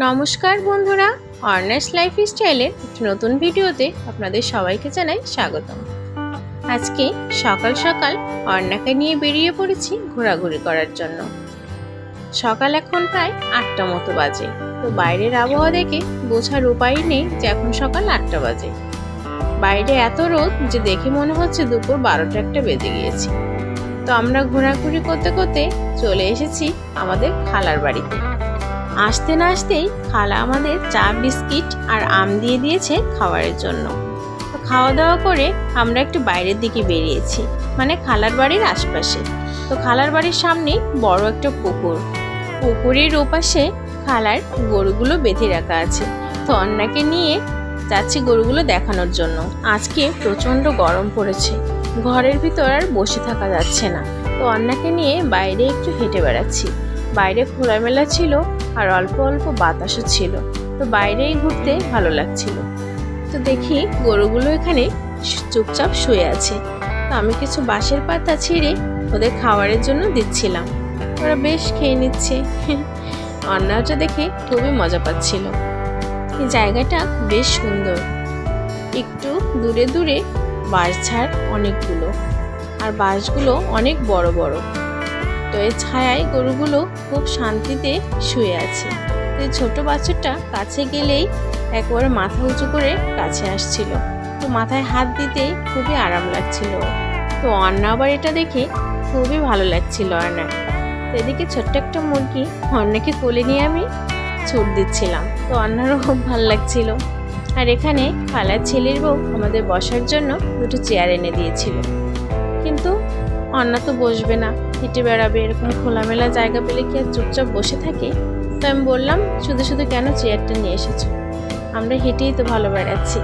নমস্কার বন্ধুরা, অর্ণাস লাইফস্টাইলের একটি নতুন ভিডিওতে আপনাদের সবাইকে জানাই স্বাগতম। আজকে সকাল সকাল অর্ণাকে নিয়ে বেরিয়ে পড়েছি ঘোরাঘুরি করার জন্য। সকাল এখন প্রায় 8টা মতো বাজে। তো বাইরের আবহাওয়া দেখে বোঝার উপায় নেই যে এখন সকাল 8টা বাজে। বাইরে এত রোদ যে দেখে মনে হচ্ছে দুপুর 12টা একটা বেজে গিয়েছে। তো আমরা ঘোরাঘুরি করতে করতে চলে এসেছি আমাদের খালার বাড়িতে। আসতে না আসতেই খালা আমাদের চা বিস্কিট আর আম দিয়ে দিয়েছে খাবারের জন্য। তো খাওয়া দাওয়া করে আমরা একটু বাইরের দিকে বেরিয়েছি, মানে খালার বাড়ির আশপাশে। তো খালার বাড়ির সামনে বড় একটা পুকুর, পুকুরের ওপাশে খালার গরুগুলো বেঁধে রাখা আছে। তো অন্নাকে নিয়ে যাচ্ছি গরুগুলো দেখানোর জন্য। আজকে প্রচণ্ড গরম পড়েছে, ঘরের ভিতর আর বসে থাকা যাচ্ছে না। তো অন্নাকে নিয়ে বাইরে একটু হেঁটে বেড়াচ্ছি। বাইরে খোলামেলা ছিল আর অল্প অল্প বাতাসও ছিল। তো বাইরেই ঘুরতে ভালো লাগছিল। তো দেখি গরুগুলো এখানে চুপচাপ শুয়ে আছে। তো আমি কিছু বাঁশের পাতা ছিঁড়ে ওদের খাবারের জন্য দিচ্ছিলাম। ওরা বেশ খেয়ে নিচ্ছে। অন্যটা দেখে খুবই মজা পাচ্ছিল। এই জায়গাটা বেশ সুন্দর। একটু দূরে দূরে বাঁশঝাড় অনেকগুলো, আর বাঁশগুলো অনেক বড় বড়। তো এই ছায়ায় গরুগুলো খুব শান্তিতে শুয়ে আছে। তো এই ছোট বাছুরটা কাছে গেলেই একবারে মাথা উঁচু করে কাছে আসছিল। তো মাথায় হাত দিতেই খুবই আরাম লাগছিল। তো অন্না আবার এটা দেখে খুবই ভালো লাগছিল অন্নার। তো এদিকে ছোট্ট একটা মুরগি অন্নাকে কোলে নিয়ে আমি ছুট দিচ্ছিলাম। তো অন্নারও খুব ভালো লাগছিল। আর এখানে খালার ছেলের বউ আমাদের বসার জন্য দুটো চেয়ার এনে দিয়েছিল, কিন্তু অন্না তো বসবে না, হেঁটে বেড়াবে। এরকম খোলামেলা জায়গা পেলে কি আর চুপচাপ বসে থাকে? তো আমি বললাম, শুধু শুধু কেন চেয়ারটা নিয়ে এসেছো? আমরা হেঁটেই তো ভালো বেড়াচ্ছি।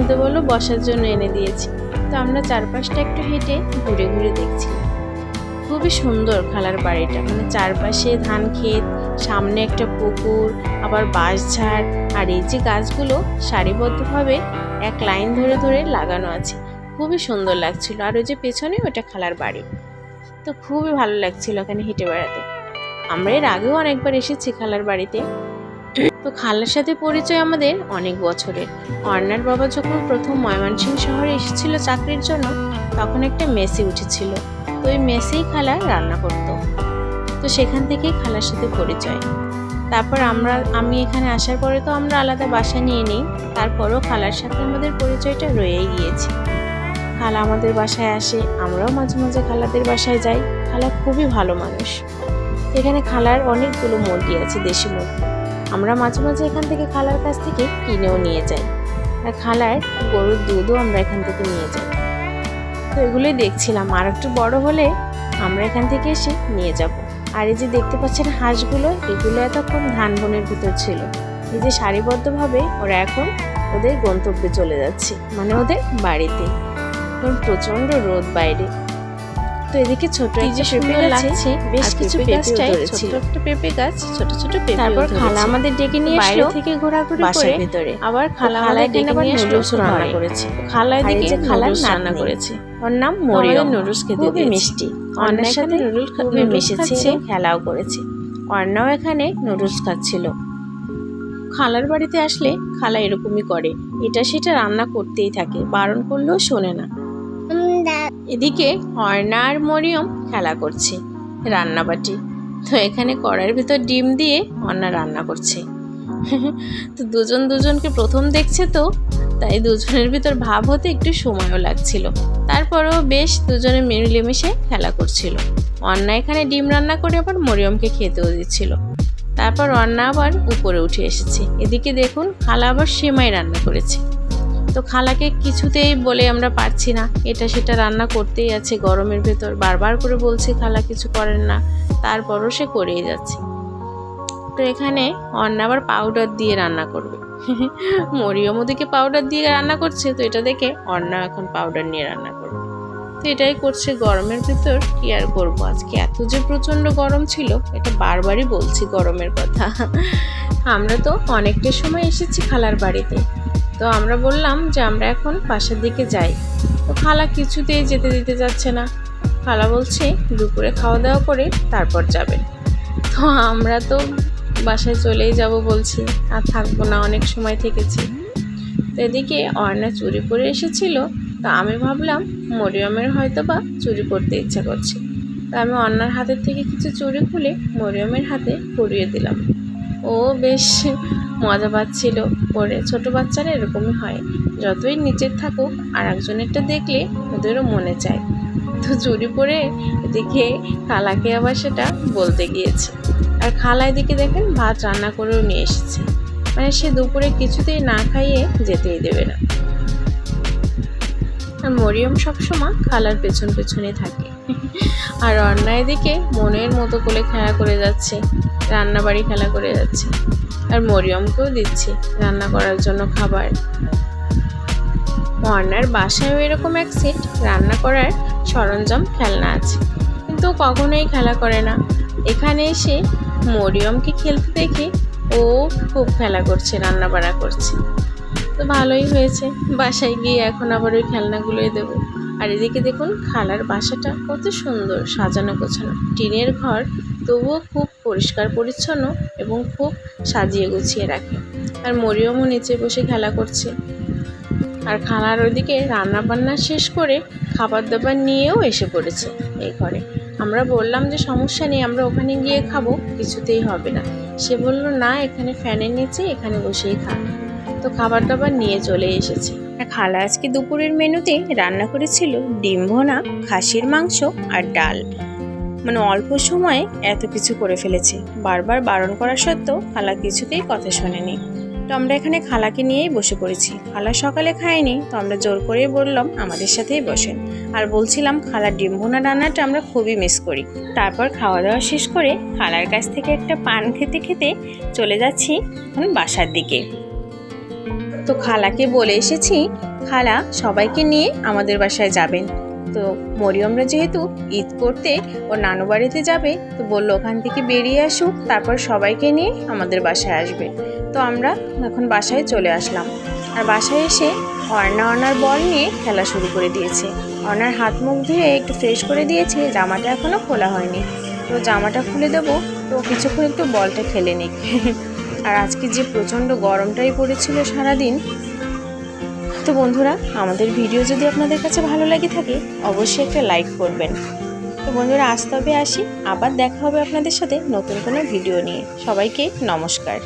তো বললো বসার জন্য এনে দিয়েছি। তো আমরা চারপাশটা একটু হেঁটে ঘুরে ঘুরে দেখছি। খুবই সুন্দর খালার বাড়িটা, মানে চারপাশে ধান ক্ষেত, সামনে একটা পুকুর, আবার বাঁশঝাড়, আর এই যে গাছগুলো সারিবদ্ধভাবে এক লাইন ধরে ধরে লাগানো আছে। খুবই সুন্দর লাগছিল। আর ওই যে পেছনে ওটা খালার বাড়ি। তো খুবই ভালো লাগছিল এখানে হেঁটে বেড়াতে। আমরা এর আগেও অনেকবার এসেছি খালার বাড়িতে। তো খালার সাথে পরিচয় আমাদের অনেক বছরের। অর্ণার বাবা যখন প্রথম ময়মনসিংহ শহরে এসেছিল চাকরির জন্য, তখন একটা মেসে উঠেছিল। তো ওই মেসেই খালা রান্না করত। তো সেখান থেকেই খালার সাথে পরিচয়। তারপর আমি এখানে আসার পরে তো আমরা আলাদা বাসা নিয়ে নিই। তারপরও খালার সাথে আমাদের পরিচয়টা রয়েই গিয়েছে। খালা আমাদের বাসায় আসে, আমরাও মাঝে মাঝে খালাদের বাসায় যাই। খালা খুবই ভালো মানুষ। এখানে খালার অনেকগুলো মুরগি আছে, দেশি মুরগি। আমরা মাঝে মাঝে এখান থেকে খালার কাছ থেকে কিনেও নিয়ে যাই। আর খালার গরুর দুধও আমরা এখান থেকে নিয়ে যাই। তো এগুলোই দেখছিলাম, আর একটু বড় হলে আমরা এখান থেকে এসে নিয়ে যাব। আর এই যে দেখতে পাচ্ছেন হাঁসগুলো, এগুলো এতক্ষণ ধান বনের ভিতর ছিল। এই যে সারিবদ্ধভাবে ওরা এখন ওদের গন্তব্যে চলে যাচ্ছে, মানে ওদের বাড়িতে। প্রচন্ড রোদ বাইরে। তো এদিকে ছোট একটা পেঁপে গাছে বেশ কিছু পেঁপে ধরেছিল। ছোট একটা পেঁপে গাছ, ছোট ছোট পেঁপে। তারপর খালা আমাদের ডেকে নিয়ে বাইরে থেকে ঘোরাঘুরি করে ভিতরে আবার খালা ডেকে নিয়ে নুডলস রান্না করেছে। খালা এদিকে খালার রান্না করেছে। ওর নাম মরিয়ম। নুডলস খেতে খুবই মিষ্টি। অন্নার সাথে নুডলস মিশেছে, খেলাও করেছে। অন্নাও এখানে নুডলস খাচ্ছিল। খালার বাড়িতে আসলে খালা এরকমই করে, এটা সেটা রান্না করতেই থাকে, বারণ করলেও শোনে না। এদিকে অর্ণা আর মরিয়ম খেলা করছে রান্নাবাটি। তো এখানে কড়াইয়ের ভিতর ডিম দিয়ে অর্ণা রান্না করছে। তো দুজন দুজনকে প্রথম দেখছে, তো তাই দুজনের ভিতর ভাব হতে একটু সময়ও লাগছিল। তারপরেও বেশ দুজনে মিলেমিশে খেলা করছিল। অর্ণা এখানে ডিম রান্না করে আবার মরিয়মকে খেতেও দিচ্ছিল। তারপর অর্ণা আবার উপরে উঠে এসেছে। এদিকে দেখুন খালা আবার সেমাই রান্না করেছে। তো খালাকে কিছুতেই বলে আমরা পারছি না, এটা সেটা রান্না করতেই আছে গরমের ভেতর। বারবার করে বলছি খালা কিছু করেন না, তারপরও সে করেই যাচ্ছে। তো এখানে অন্না আবার পাউডার দিয়ে রান্না করবে। মরিয়ম ওদিকে পাউডার দিয়ে রান্না করছে, তো এটা দেখে অন্না এখন পাউডার নিয়ে রান্না করবে। তো এটাই করছে গরমের ভিতর, কি আর করবো। আজকে এত যে প্রচণ্ড গরম ছিল, এটা বারবারই বলছি গরমের কথা। আমরা তো অনেকটা সময় এসেছি খালার বাড়িতে। তো আমরা বললাম যে আমরা এখন বাসার দিকে যাই। তো খালা কিছুতেই যেতে দিতে যাচ্ছে না। খালা বলছে দুপুরে খাওয়া দাওয়া করে তারপর যাবেন। তো আমরা তো বাসায় চলেই যাব বলছি, আর থাকবো না, অনেক সময় থেকেছি। তো এদিকে অর্ণা চুরি পরে এসেছিল, তো আমি ভাবলাম মরিয়মের হয়তো বা চুরি পরতে ইচ্ছা করছে। তো আমি অর্ণার হাতের থেকে কিছু চুরি খুলে মরিয়মের হাতে পরিয়ে দিলাম। ও বেশ মজা পাচ্ছিল পরে। ছোট বাচ্চারা এরকমই হয়, যতই নিচের থাকুক আর একজনেরটা দেখলে ওদেরও মনে চায়। তো চুরি পরে এদিকে খালাকে আবার সেটা বলতে গিয়েছে। আর খালা এদিকে দেখেন ভাত রান্না করেও নিয়ে এসেছে, মানে সে দুপুরে কিছুতেই না খাইয়ে যেতেই দেবে না। আর মরিয়ম সবসময় খালার পেছন পেছনে থাকে। আর অর্ণা এদিকে মনের মতো করে খেলা করে যাচ্ছে, রান্নাবাড়ি খেলা করে যাচ্ছে। আর মরিয়মকেও দিচ্ছি রান্না করার জন্য খাবার। অর্ণার বাসায়ও এরকম এক সেট রান্না করার সরঞ্জাম খেলনা আছে, কিন্তু কখনোই খেলা করে না। এখানে এসে মরিয়মকে খেলতে দেখে ও খুব খেলা করছে, রান্না বাড়া করছে। তো ভালোই হয়েছে, বাসায় গিয়ে এখন আবার ওই খেলনাগুলোই দেবো। আর এদিকে দেখুন খালার বাসাটা কত সুন্দর সাজানো গোছানো, টিনের ঘর, তবুও খুব পরিষ্কার পরিচ্ছন্ন এবং খুব সাজিয়ে গুছিয়ে রাখে। আর মরিয়মও নিচে বসে খেলা করছে। আর খালার ওইদিকে রান্না বান্না শেষ করে খাবার দাবার নিয়েও এসে পড়েছে এই ঘরে। আমরা বললাম যে সমস্যা নেই, আমরা ওখানে গিয়ে খাবো, কিছুতেই হবে না। সে বলল না, এখানে ফ্যানের নিচে এখানে বসেই খা। তো খাবার দাবার নিয়ে চলে এসেছে। আর খালা আজকে দুপুরের মেনুতে রান্না করেছিল ডিম ভোনা, খাসির মাংস আর ডাল। মানে অল্প সময়ে এত কিছু করে ফেলেছে। বারবার বারণ করা সত্ত্বেও খালা কিছুতেই কথা শোনেনি। তো আমরা এখানে খালাকে নিয়েই বসে পড়েছি। খালা সকালে খায়নি, তো আমরা জোর করেই বললাম আমাদের সাথেই বসেন। আর বলছিলাম খালার ডিম ভোনা রান্নাটা আমরা খুবই মিস করি। তারপর খাওয়া দাওয়া শেষ করে খালার কাছ থেকে একটা পান খেতে খেতে চলে যাচ্ছি এখন বাসার দিকে। তো খালাকে বলে এসেছি খালা সবাইকে নিয়ে আমাদের বাসায় যাবেন। তো মরিয়মরা যেহেতু ঈদ করতে ওর নানু বাড়িতে যাবে, তো বললো ওখান থেকে বেরিয়ে আসুক, তারপর সবাইকে নিয়ে আমাদের বাসায় আসবে। তো আমরা এখন বাসায় চলে আসলাম। আর বাসায় এসে অর্ণার বল নিয়ে খেলা শুরু করে দিয়েছে। অর্ণার হাত মুখ ধুয়ে একটু ফ্রেশ করে দিয়েছে, জামাটা এখনও খোলা হয়নি। তো জামাটা খুলে দেবো, তো কিছুক্ষণ একটু বলটা খেলে নিক। আর আজকে যে প্রচণ্ড গরমটাই পড়েছিল সারাদিন। তো বন্ধুরা, আমাদের ভিডিও যদি আপনাদের কাছে ভালো লাগে থাকে অবশ্যই একটা লাইক করবেন। তো বন্ধুরা, আজ তবে আসি, আবার দেখা হবে আপনাদের সাথে নতুন কোনো ভিডিও নিয়ে। সবাইকে নমস্কার।